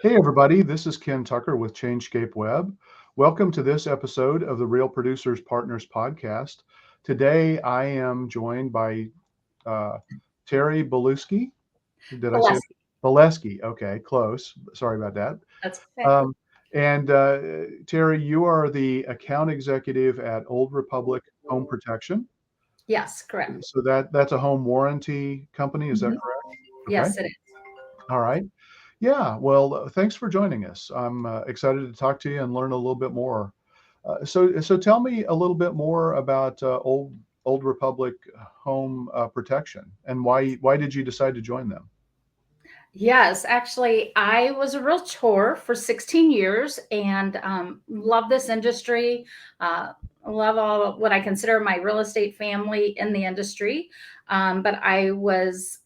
Hey, everybody, this is Ken Tucker with Changescape Web. Welcome to this episode of the Real Producers Partners podcast. Today, I am joined by uh, Terri Bulejski. Did I say Bulejski. Bulejski? Okay, close. Sorry about that. That's okay. Um, and Terri, you are the account executive at Old Republic Home Protection. Yes, correct. So that's a home warranty company. Is that Mhm. correct? Okay. Yes, it is. All right. Yeah, well, thanks for joining us. I'm excited to talk to you and learn a little bit more. So tell me a little bit more about Old Republic Home Protection and why did you decide to join them? Yes, actually, I was a realtor for 16 years and love this industry. Uh, love all what I consider my real estate family in the industry. But I was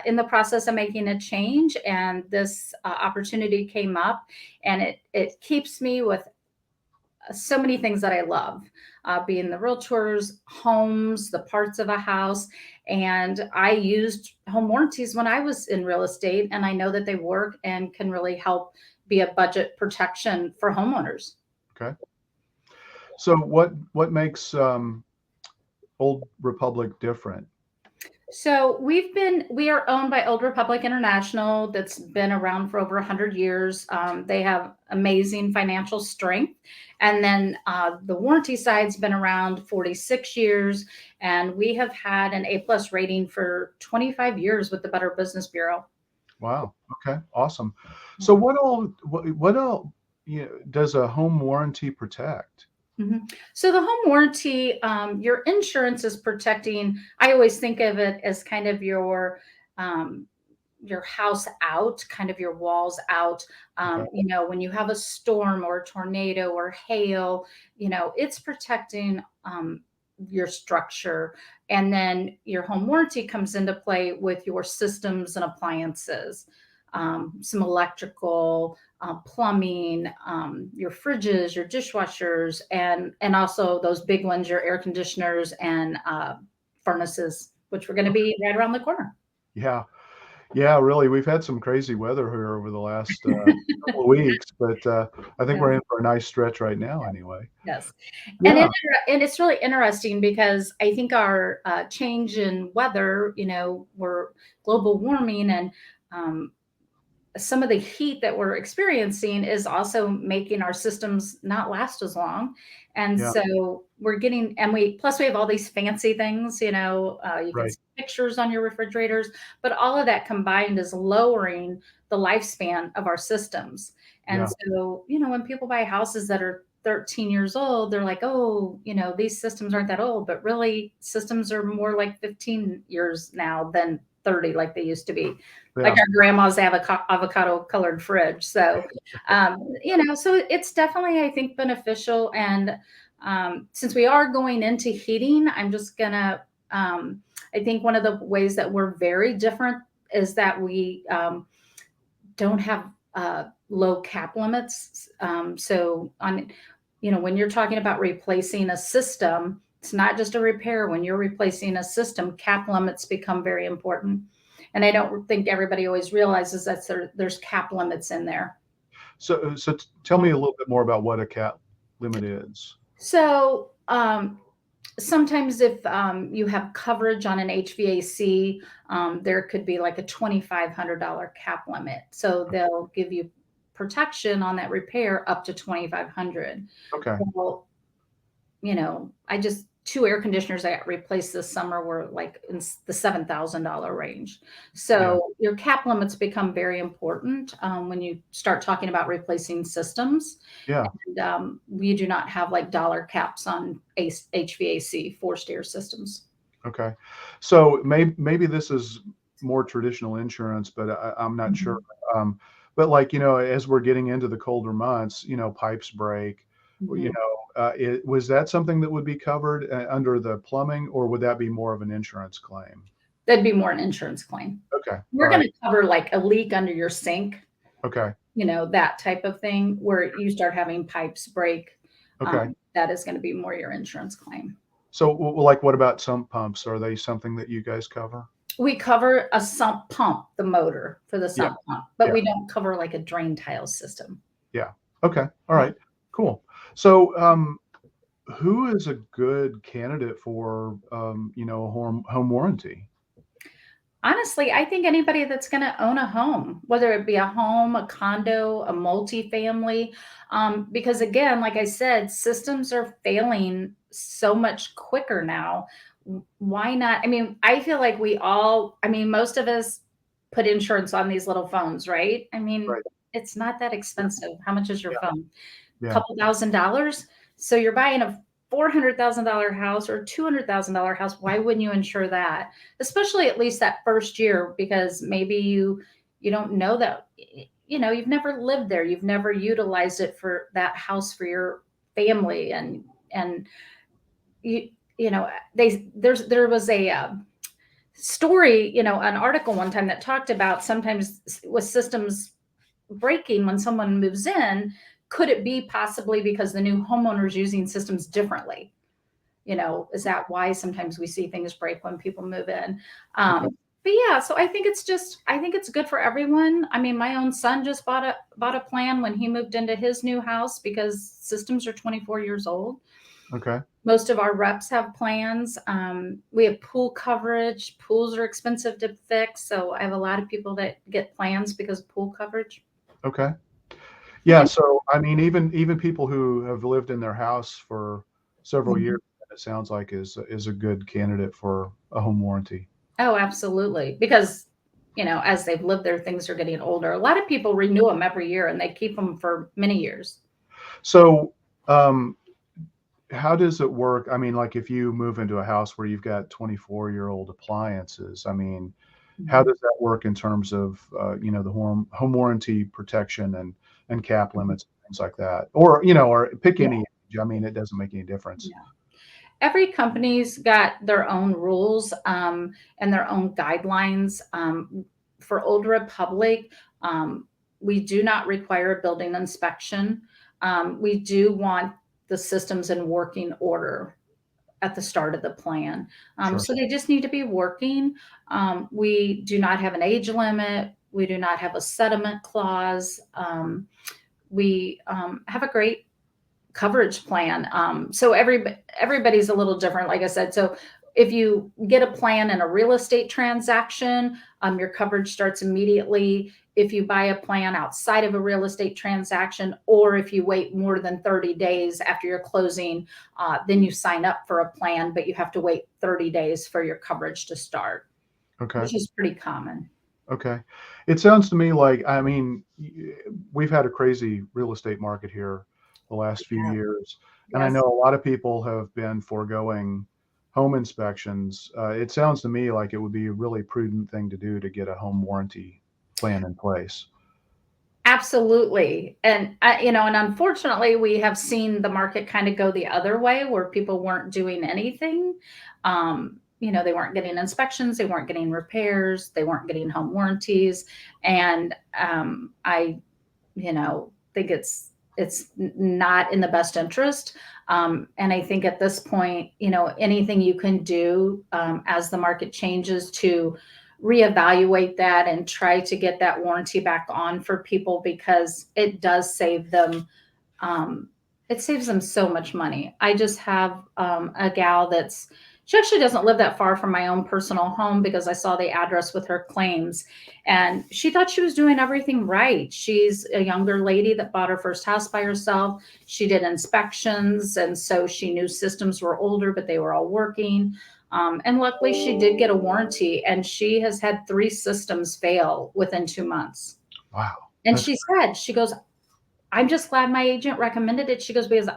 in the process of making a change, and this opportunity came up, and it keeps me with so many things that I love, being the realtors, homes, the parts of a house. And I used home warranties when I was in real estate, and I know that they work and can really help be a budget protection for homeowners. Okay. So what makes Old Republic different? So we are owned by Old Republic International, that's been around for over 100 years. They have amazing financial strength. And then the warranty side's been around 46 years. And we have had an A+ rating for 25 years with the Better Business Bureau. Wow. Okay. Awesome. So what all does a home warranty protect? Mhm. So the home warranty, your insurance is protecting. I always think of it as kind of um, your house out, kind of your walls out. Okay. When you have a storm or a tornado or hail, it's protecting your structure. And then your home warranty comes into play with your systems and appliances, some electrical, plumbing, your fridges, your dishwashers, and also those big ones, your air conditioners and furnaces, which we're going to be right around the corner. Yeah. Yeah, really. We've had some crazy weather here over the last couple of weeks, but I think we're Yeah. in for a nice stretch right now anyway. Yes. And Yeah, and it's really interesting because I think our change in weather, we're global warming, and um, some of the heat that we're experiencing is also making our systems not last as long. And yeah, so we're getting, and we have all these fancy things, you can right. see pictures on your refrigerators, but all of that combined is lowering the lifespan of our systems. And Yeah, so, when people buy houses that are 13 years old, they're like, oh, these systems aren't that old, but really systems are more like 15 years now than 30 like they used to be, like yeah. our grandma's avocado colored fridge. So, so it's definitely, I think, beneficial. And since we are going into heating, I'm just gonna, I think one of the ways that we're very different is that we don't have low cap limits. So when you're talking about replacing a system, it's not just a repair. When you're replacing a system, cap limits become very important. And I don't think everybody always realizes that there's cap limits in there. So tell me a little bit more about what a cap limit is. So sometimes if you have coverage on an HVAC, there could be like a $2,500 cap limit. So they'll give you protection on that repair up to 2,500. Okay, Well, I just two air conditioners I got replaced this summer were like in the $7,000 range. yeah, So your cap limits become very important when you start talking about replacing systems. yeah. And we do not have like dollar caps on HVAC forced air systems. Okay. So maybe this is more traditional insurance, but I'm not sure. Mhm. Um, but like, as we're getting into the colder months, pipes break. Mhm. Was that something that would be covered under the plumbing, or would that be more of an insurance claim? That'd be more an insurance claim. Okay. All We're going right. to cover like a leak under your sink, Okay. that type of thing where you start having pipes break. Okay. That is going to be more your insurance claim. So, like, what about sump pumps? Are they something that you guys cover? We cover a sump pump, the motor for the Yeah. sump pump, but Yeah. we don't cover like a drain tile system. Yeah. Okay. All Yeah. right. Cool. So, who is a good candidate for, a home warranty? Honestly, I think anybody that's going to own a home, whether it be a home, a condo, a multifamily, because again, like I said, systems are failing so much quicker now. Why not? I mean, I feel like most of us put insurance on these little phones, right? I mean, Right. it's not that Yeah. expensive. How much is your Yeah. phone? Yeah. Couple $1,000s. So you're buying a $400,000 house or $200,000 house. Why wouldn't you insure that? Especially at least that first year, because maybe you don't know that, you've never lived there, you've never utilized it for that house for your family, and you you know there was a story, an article one time that talked about sometimes with systems breaking when someone moves in, could it be possibly because the new homeowner's using systems differently? Is that why sometimes we see things break when people move in? Okay. But yeah, so I think it's good for everyone. I mean, my own son just bought a plan when he moved into his new house because systems are 24 years old. Okay. Most of our reps have plans. We have pool coverage. Pools are expensive to fix, so I have a lot of people that get plans because of pool coverage. Okay. Yeah. Yeah. So, I mean, even people who have lived in their house for several years, Mhm. it sounds like is a good candidate for a home warranty. Oh, absolutely. Because, as they've lived there, things are getting older. A lot of people renew them every year and they keep them for many years. So, um, how does it work? I mean, like if you move into a house where you've got 24-year-old appliances, I mean, how Mhm. does that work in terms of, the home warranty protection and cap Mhm. limits, things like that? Or, or pick Yeah, any age. I mean, it doesn't make any difference. yeah. Every company's got their own rules, and their own guidelines. For Old Republic, we do not require a building inspection. We do want the systems in working order at the start of the plan. Sure. So they just need to be working. We do not have an age limit. We do not have a settlement clause. We have a great coverage plan. So everybody's a little different, like I said. So if you get a plan in a real estate transaction, your coverage starts immediately. If you buy a plan outside of a real estate transaction, or if you wait more than 30 days after your closing, then you sign up for a plan, but you have to wait 30 days for your coverage to start, Okay. which is pretty common. Okay. It sounds to me like, I mean, we've had a crazy real estate market here the last few Yeah. years, and I know Yes. a lot of people have been foregoing home inspections. It sounds to me like it would be a really prudent thing to do to get a home warranty plan in place. Absolutely. And, and unfortunately, we have seen the market kind of go the other way where people weren't doing anything. They weren't getting inspections, they weren't getting repairs, they weren't getting home warranties. And I, think it's not in the best interest. And I think at this point, anything you can do as the market changes to reevaluate that and try to get that warranty back on for people, because it does save them. um, it saves them so much money. I just have a gal she actually doesn't live that far from my own personal home because I saw the address with her claims, and she thought she was doing everything right. She's a younger lady that bought her first house by herself. She did inspections, and so she knew systems were older, but they were all working. And luckily, she did get a warranty, and she has had 3 systems fail within 2 months. Wow. And That's she goes, I'm just glad my agent recommended it. She goes, because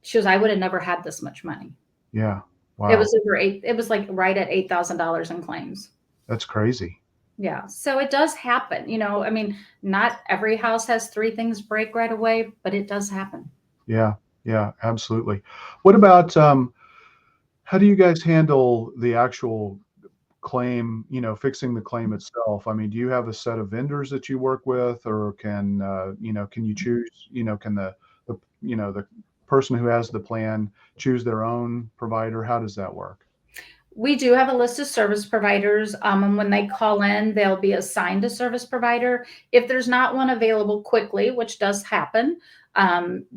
she goes, I would have never had this much money. yeah. It Wow. was it was like right at $8,000 in claims. That's crazy. Yeah. So it does happen. I mean, not every house has 3 things break right away, but it does happen. Yeah. Yeah, absolutely. What about how do you guys handle the actual claim, fixing the claim itself? I mean, do you have a set of vendors that you work with, or can you choose, can the person who has the plan choose their own provider? How does that work? We do have a list of service providers, and when they call in, they'll be assigned a service provider. If there's not one available quickly, which does happen,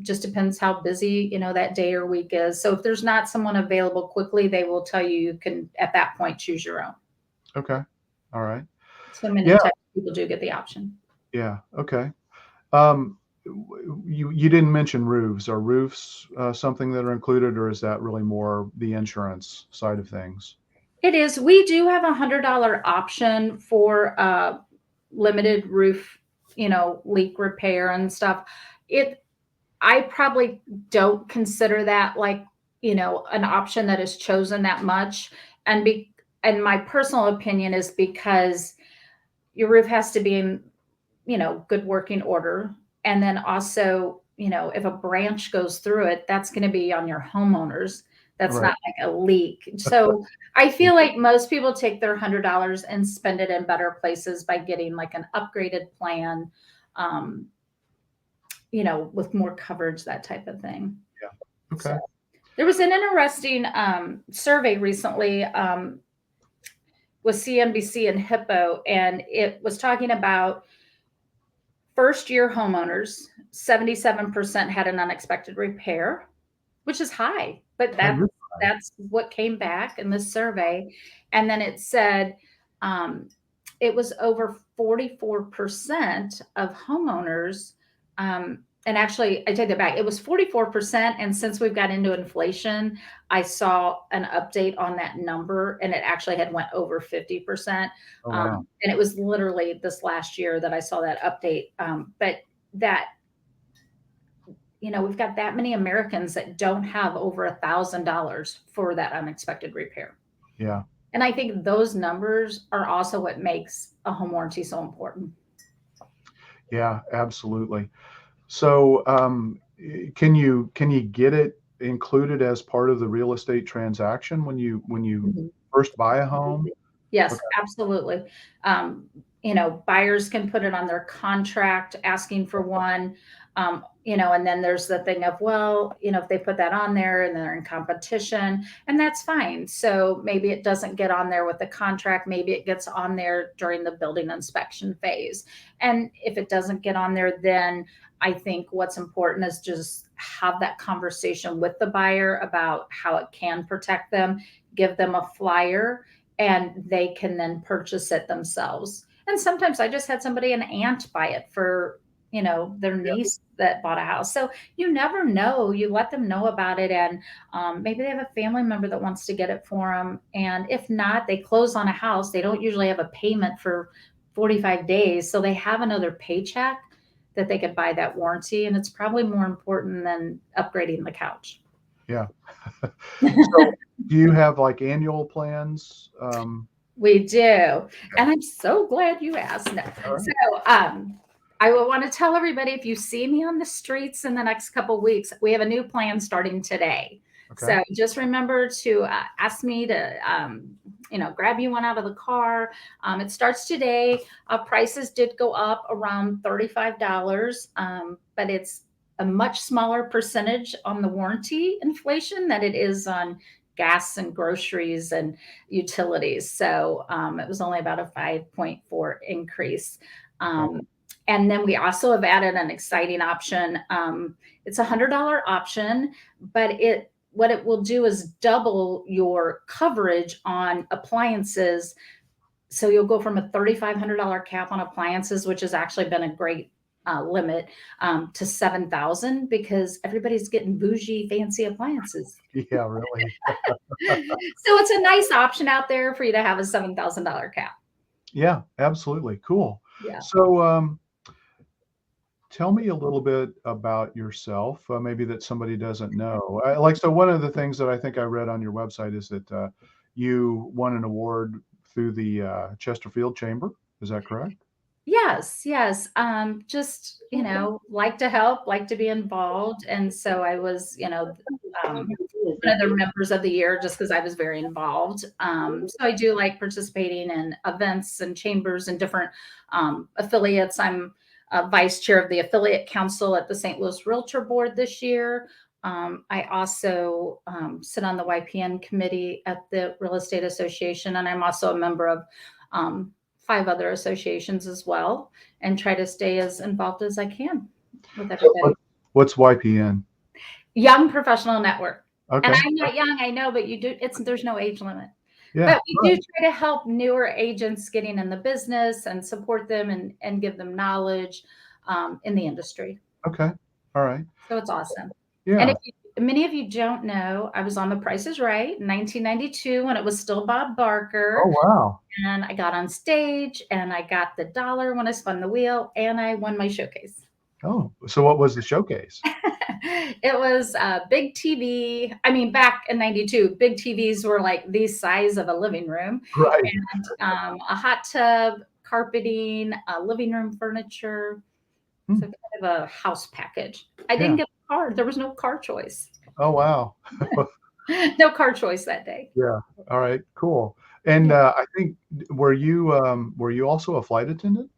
just depends how busy, that day or week is. So if there's not someone available quickly, they will tell you can, at that point, choose your own. Okay. All right. So many Yeah. times people do get the option. Yeah. Okay. Um, you didn't mention roofs. Are roofs something that are included, or is that really more the insurance side of things? It is. We do have $100 option for limited roof, leak repair and stuff. It I probably don't consider that like, an option that is chosen that much. And my personal opinion is because your roof has to be in, good working order. And then also, if a branch goes through it, that's going to be on your homeowners. That's Right. not like a leak. So I feel like most people take their $100 and spend it in better places by getting like an upgraded plan, um, with more coverage, that type of thing. Yeah. So Okay. there was an interesting survey recently with CNBC and Hippo, and it was talking about first year homeowners. 77% had an unexpected repair, which is high, but Oh, that's really? that's what came back in this survey. And then it said um, it was over 44% of homeowners. And actually, I take that back. It was 44%. And since we've got into inflation, I saw an update on that number, and it actually had went over 50%. Oh, wow. And it was literally this last year that I saw that update. But that we've got that many Americans that don't have over $1,000 for that unexpected repair. Yeah. And I think those numbers are also what makes a home warranty so important. Yeah. Absolutely. So, can you get it included as part of the real estate transaction when you Mhm. first buy a home? Yes, Okay. absolutely. Um, Buyers can put it on their contract asking for one. And then there's the thing of, well, if they put that on there and they're in competition, and that's fine. So maybe it doesn't get on there with the contract. Maybe it gets on there during the building inspection phase. And if it doesn't get on there, then I think what's important is just have that conversation with the buyer about how it can protect them, give them a flyer, and they can then purchase it themselves. And sometimes I just had somebody, an aunt, buy it for, their Yeah. niece that bought a house. So you never know. You let them know about it, and maybe they have a family member that wants to get it for them. And if not, they close on a house. They don't usually have a payment for 45 days, so they have another paycheck that they could buy that warranty, and it's probably more important than upgrading the couch. Yeah. So, do you have like annual plans? We do. Okay. And I'm so glad you asked. No. All right. So, I will want to tell everybody, if you see me on the streets in the next couple of weeks, we have a new plan starting today. Okay. So just remember to ask me to, grab you one out of the car. It starts today. Prices did go up around $35, but it's a much smaller percentage on the warranty inflation than it is on gas and groceries and utilities. So it was only about a 5.4 increase. Okay. And then we also have added an exciting option. It's $100 option, but what it will do is double your coverage on appliances. So you'll go from a $3,500 cap on appliances, which has actually been a great limit, to 7,000, because everybody's getting bougie, fancy appliances. Yeah. Really. So it's a nice option out there for you to have a $7,000 cap. Yeah. Absolutely. Cool. Yeah. So, tell me a little bit about yourself, maybe that somebody doesn't know. So one of the things that I think I read on your website is that you won an award through the Chesterfield Chamber. Is that correct? Yes, yes. Just, like to help, like to be involved. And so I was, one of the members of the year just because I was very involved. So I do like participating in events and chambers and different affiliates. I'm vice chair of the affiliate council at the St. Louis Realtor Board this year. I also sit on the YPN committee at the Real Estate Association, and I'm also a member of 5 other associations as well, and try to stay as involved as I can with So everybody. what's YPN? Young Professional Network. And Okay. I'm not young, I know, but you do, there's no age limit. Yeah. But we do try to help newer agents getting in the business and support them and give them knowledge in the industry. Okay. All right. So it's awesome. And Yeah. if you, many of you don't know, I was on The Price is Right in 1992 when it was still Bob Oh, Barker. wow. And I got on stage and I got the dollar when I spun the wheel and I won my showcase. Oh, so what was the showcase? It was a big TV. I mean, back in 92, big TVs were like the size of a living room, Right. and a hot tub, carpeting, living room furniture. Hmm. So kind of a house package. I Yeah. didn't get a car. There was no car choice. Oh, wow. No car choice that day. Yeah. All right. Cool. And Yeah. I think were you also a flight attendant?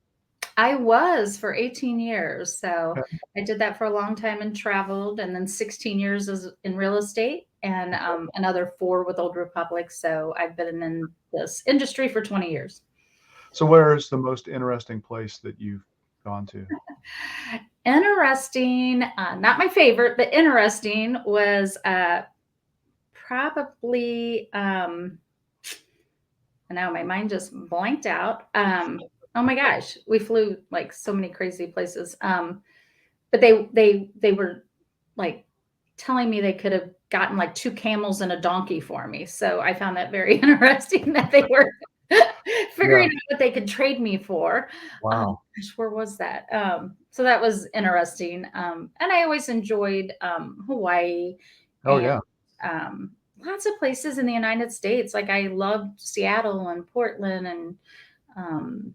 I was for 18 years. So Okay. I did that for a long time and traveled, and then 16 years as in real estate, and another 4 with Old Republic. So I've been in this industry for 20 years. So where is the most interesting place that you've gone to? Interesting, not my favorite, but interesting was probably, now my mind just blanked out. Oh my gosh, we flew like so many crazy places. But they were like telling me they could have gotten like 2 camels and a donkey for me. So I found that very interesting that they were Yeah. figuring out what they could trade me for. Wow. Gosh, where was that? So that was interesting. And I always enjoyed Hawaii Oh, and yeah. um, lots of places in the United States. Like I loved Seattle and Portland and um,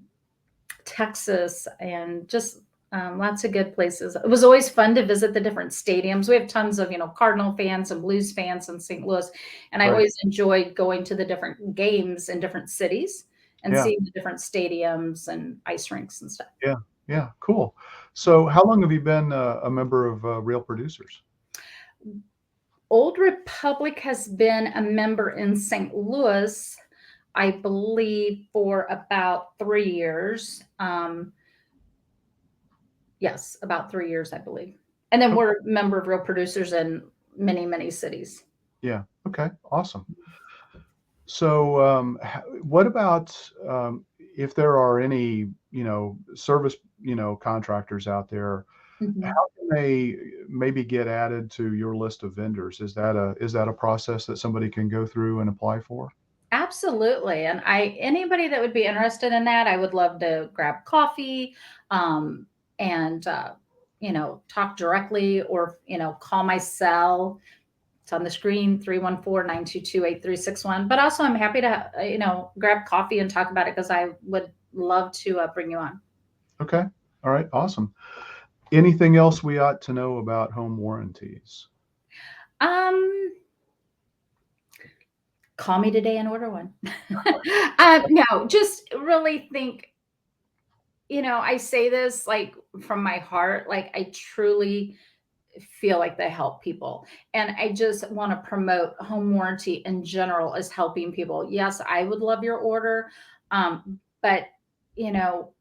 Texas and just lots of good places. It was always fun to visit the different stadiums. We have tons of, Cardinal fans and Blues fans in St. Louis. And I Right. always enjoyed going to the different games in different cities and Yeah. seeing the different stadiums and ice rinks and stuff. Yeah. Yeah. Cool. So how long have you been a member of Real Producers? Old Republic has been a member in St. Louis, I believe, for about 3 years. Yes, about 3 years, I believe. And then Oh, we're a member of Real Producers in many, many cities. yeah. Okay. Awesome. So, what about if there are any, service, contractors out there? Mhm. How can they maybe get added to your list of vendors? Is that a process that somebody can go through and apply for? Absolutely. And anybody that would be interested in that, I would love to grab coffee, um, and talk directly or call my cell. It's on the screen, 314-922-8361. But also I'm happy to grab coffee and talk about it because I would love to bring you on. Okay. All right. Awesome. Anything else we ought to know about home warranties? Um, Call me today and order one. No, just really think, I say this like from my heart, like I truly feel like they help people. And I just want to promote home warranty in general as helping people. Yes, I would love your order. But you know,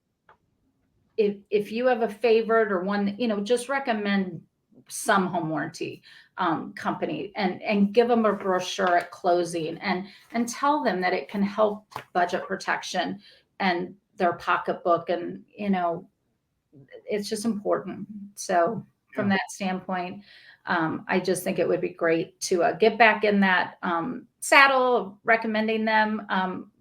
if you have a favorite or one, just recommend some home warranty company and give them a brochure at closing and tell them that it can help budget protection and their pocketbook, and it's just important. So from Yeah. that standpoint, I just think it would be great to get back in that saddle of recommending them,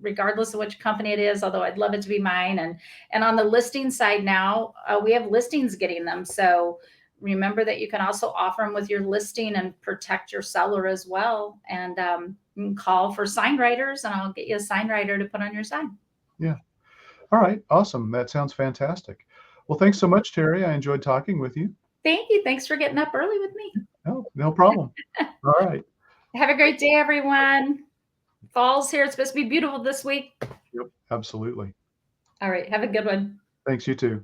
regardless of which company it is. Although I'd love it to be mine. And on the listing side now, we have listings getting them. So remember that you can also offer them with your listing and protect your seller as well. And you can call for sign writers, and I'll get you a sign writer to put on your sign. Yeah. All right. Awesome. That sounds fantastic. Well, thanks so much, Terry. I enjoyed talking with you. Thank you. Thanks for getting up early with me. Oh, no problem. All right. Have a great day, everyone. Fall's here. It's supposed to be beautiful this week. Yep. Absolutely. All right. Have a good one. Thanks. You too.